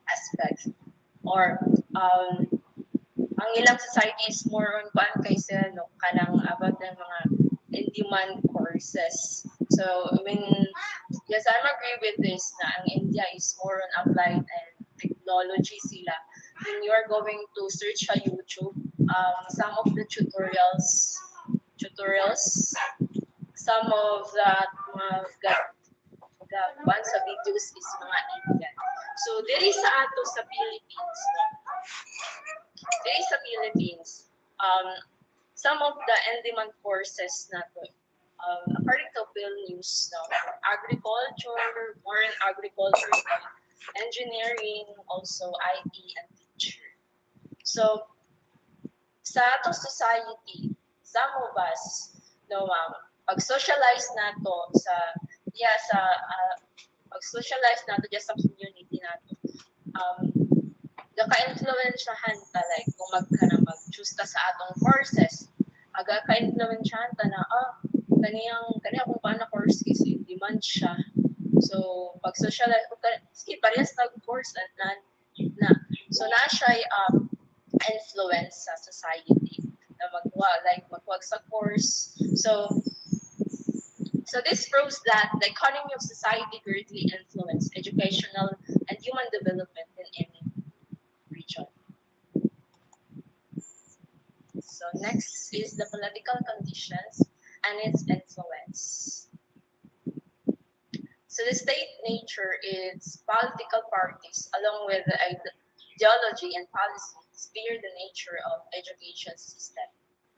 aspects. Or ang ilang society is more on kaysa kanang about ng mga in-demand courses. So, yes, I'm agree with this na ang India is more on applied and technology sila. When you are going to search sa YouTube, some of the tutorials, some of the ones sa videos is mga Indian. So, there is sa Philippines, some of the in-demand courses nato, according to Phil News, agriculture, more in agriculture, engineering, also IT and teacher. So, sa ato society, some of us, pag-socialize nato pag-socialize nato sa community nato, gaka-influensyahan ta like kung mag-choose ta sa atong courses, gaka-influensyahan ta na kaniyang kung paano course kasi demand siya. So pag-socialize sige parehas tag course na so na siya influence sa society na magwag sa course. So this proves that the economy of society greatly influences educational and human development in any region. So next is the political conditions and its influence. So the state nature is political parties along with the ideology and policy steer the nature of education system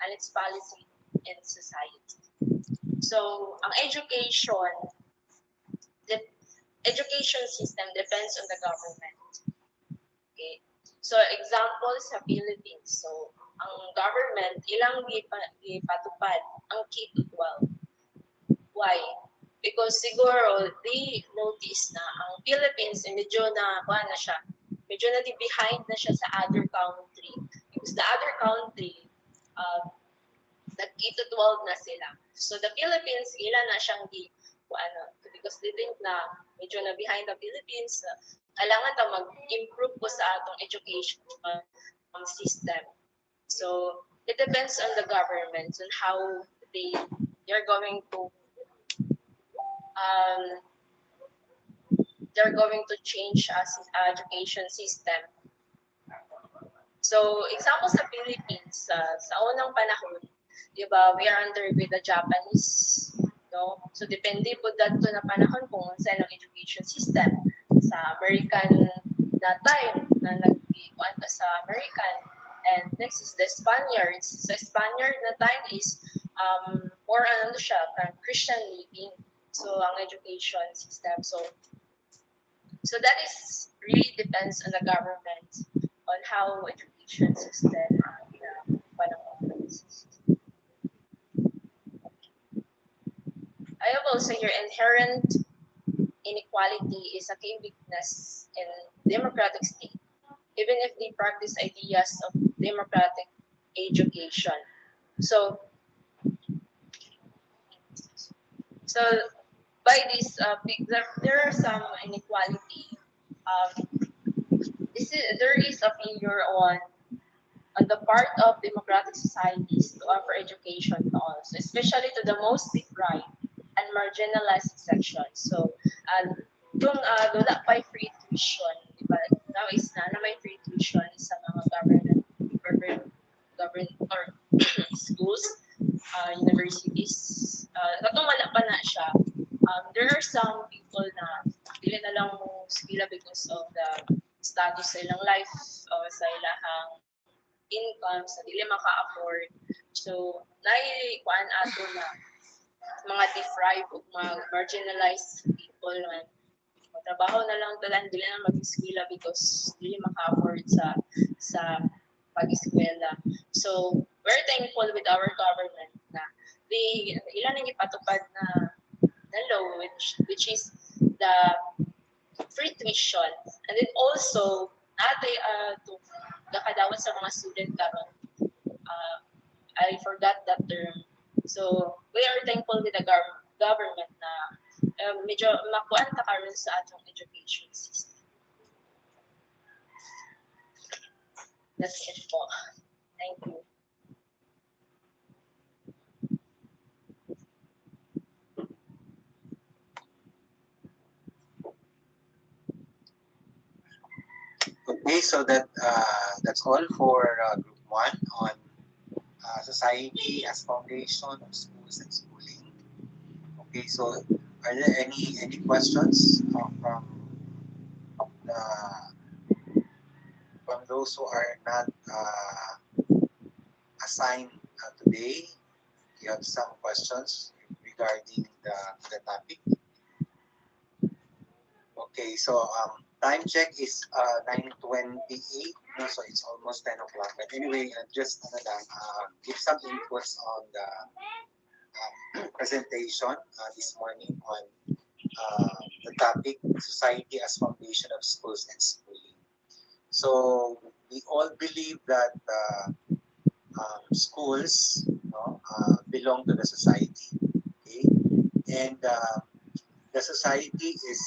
and its policy in society. So, ang the education system depends on the government. Okay? So, example sa Philippines. So, ang government, ilang ipatupad ang K-12. Why? Because siguro, they notice na ang Philippines, medyo na behind na siya sa other country. Because the other country, nag-K-12 na sila. So, the Philippines, ilan na siyang because they think na medyo na behind the Philippines, kailangan ta mag-improve po sa atong education system. So, it depends on the government on how they're going to change as education system. So, example sa Philippines, sa unang panahon, di ba, we are under with the Japanese, no? So, depende po dato na panahon kung saan ang education system. Sa American na time, na nag-iwan sa American. And next is the Spaniards. Sa Spaniard na time is more siya, Christian living. So, ang education system. So that is really depends on the government on how education system I have also here inherent inequality is a key weakness in democratic state, even if they practice ideas of democratic education. So by this, there are some inequality. There is a failure on the part of democratic societies to offer education to all, so especially to the most deprived and marginalized sections. So, kung wala pa free tuition, diba? Now is na may free tuition sa mga government or schools, universities. Katong wala pa na siya. There are some people na dili na lang mo sila because of the status sa ilang life o sa ilang income sa dili maka-afford. So, kuan ato na mga deprived o mga marginalized people na trabaho na lang talan dili na mag-eskwela because dili maka-afford sa pag-eskwela. So, we're thankful with our government na ilan ang ipatupad na law which is the free tuition, and then also to nakadawat sa mga student karon. I forgot that term. So we are thankful with the government na medyo makuan ta karon sa atong education system. That's it po. Thank you. Okay, so that's all for Group 1 on society as foundation of schools and schooling. Okay, so are there any questions from those who are not assigned today? You have some questions regarding the topic? Okay, so time check is 9:28, no, so it's almost 10 o'clock. But anyway, just give some inputs on the presentation this morning on the topic, Society as Foundation of Schools and Schooling. So we all believe that schools belong to the society, okay? And the society is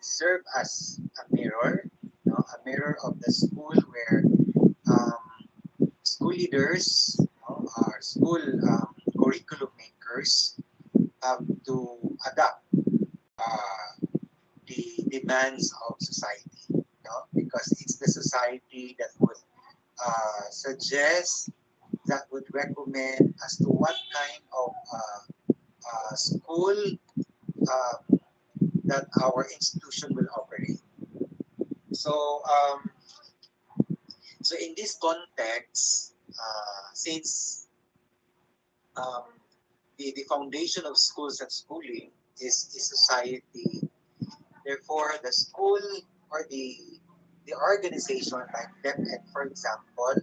served as a mirror, a mirror of the school where school leaders or school curriculum makers have to adapt the demands of society, because it's the society that would suggest, that would recommend as to what kind of school that our institution will operate. So So in this context, since the foundation of schools and schooling is society, therefore the school or the organization like DepEd, for example,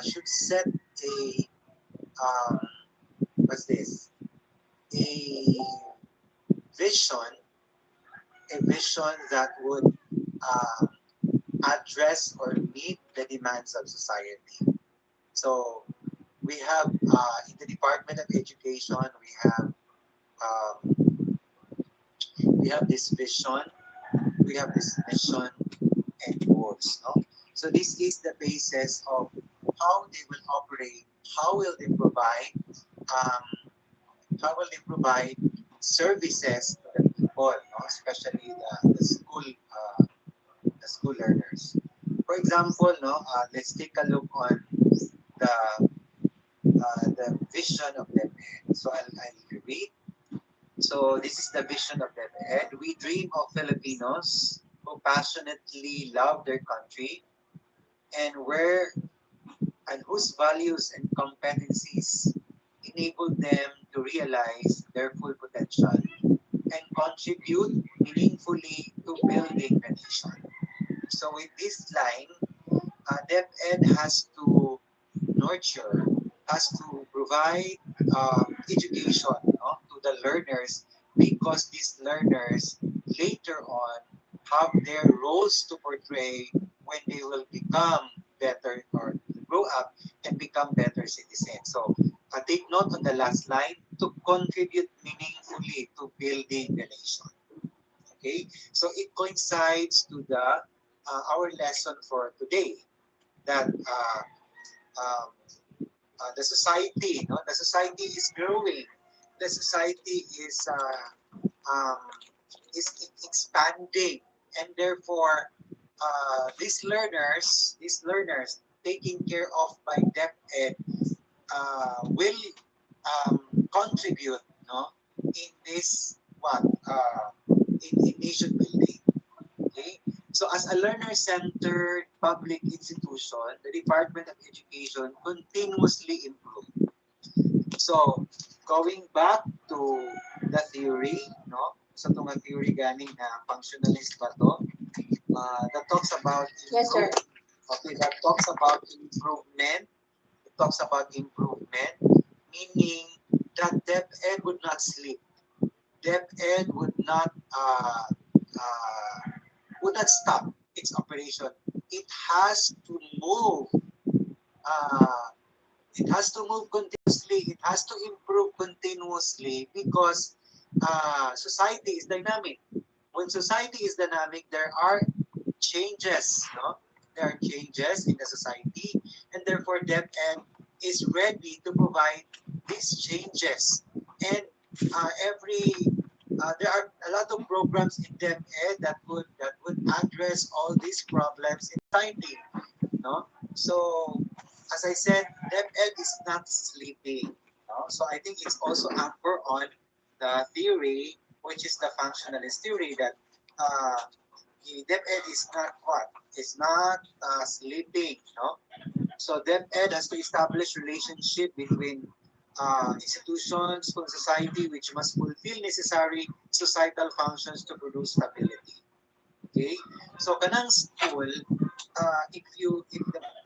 should set a um, what's this? A vision, a vision that would address or meet the demands of society. So we have in the Department of Education, we have this vision, we have this mission and goals. No? So this is the basis of how they will operate, how will they provide, um, how will they provide services to the people, no? Especially the school learners. For example, let's take a look on the the vision of DepEd. So I'll read. So this is the vision of DepEd. We dream of Filipinos who passionately love their country and whose values and competencies enable them to realize their full potential and contribute meaningfully to building the nation. So with this line, DepEd has to nurture, has to provide education, to the learners, because these learners later on have their roles to portray when they will become better or grow up and become better citizens. So take note on the last line, to contribute meaningfully to building the nation. Okay, so it coincides to the our lesson for today, that um, the society, no, the society is growing, the society um, is expanding, and therefore these learners taken care of by DepEd will contribute, no, in this what in nation building. Okay? So as a learner-centered public institution, the Department of Education continuously improves. So going back to the theory, no? So itong theory ganing na functionalist ba to? That talks about Yes, sir. Okay, that talks about improvement. It talks about improvement, meaning that DepEd would not sleep. DepEd uh, would not stop its operation. It has to move. Uh, it has to move continuously. It has to improve continuously because society is dynamic. When society is dynamic, there are changes. No? There are changes in the society, and therefore DepEd is ready to provide these changes. And there are a lot of programs in DepEd that would address all these problems in society. No, so as I said, DepEd is not sleeping. No? So I think it's also anchor on the theory, which is the functionalist theory, that uh, the DepEd is not what? It's not sleeping. No? So DepEd has to establish relationship between institutions from society which must fulfill necessary societal functions to produce stability. Okay? So kanang school, if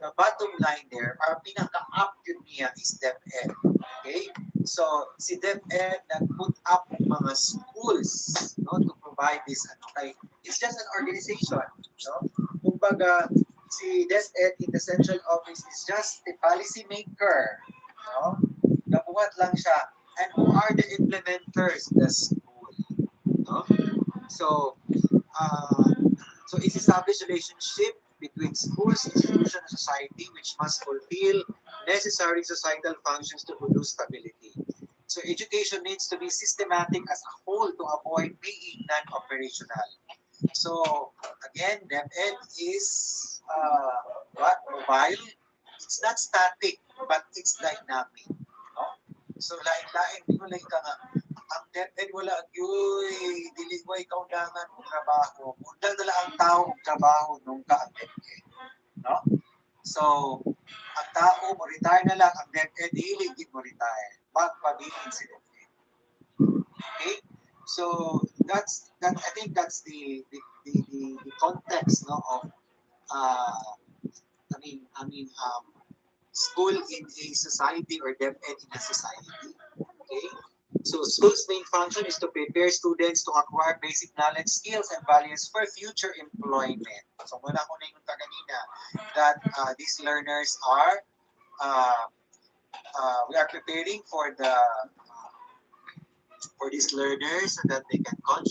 the bottom line there, our pinaka-up yun niya is DepEd. Okay? So si DepEd nag-put up mga schools, no, to provide this it's just an organization, no? Kumbaga si DepEd in the central office is just a policy maker, no? Nabuhat lang siya. And who are the implementers? The school, no? So uh, so it's established relationship between schools, institution, and society, which must fulfill necessary societal functions to produce stability. So education needs to be systematic as a whole to avoid being non-operational. So again, DepEd is what mobile. It's not static, but it's dynamic. No? So lain-lain di ko lang ka nga ang DepEd wala gyud dili ko kaundangan og trabaho. Undang dala ang tao og trabaho nung ka ang DepEd. No? So, ang tao mo retire na lang, ang DepEd dili gid mo retire. Magpabilin si DepEd. Okay? So I think that's the context, no, of school in a society or DepEd in a society. Okay? So school's main function is to prepare students to acquire basic knowledge, skills, and values for future employment. So muna ko na yung kanina that these learners are we are preparing for these learners so that they can contribute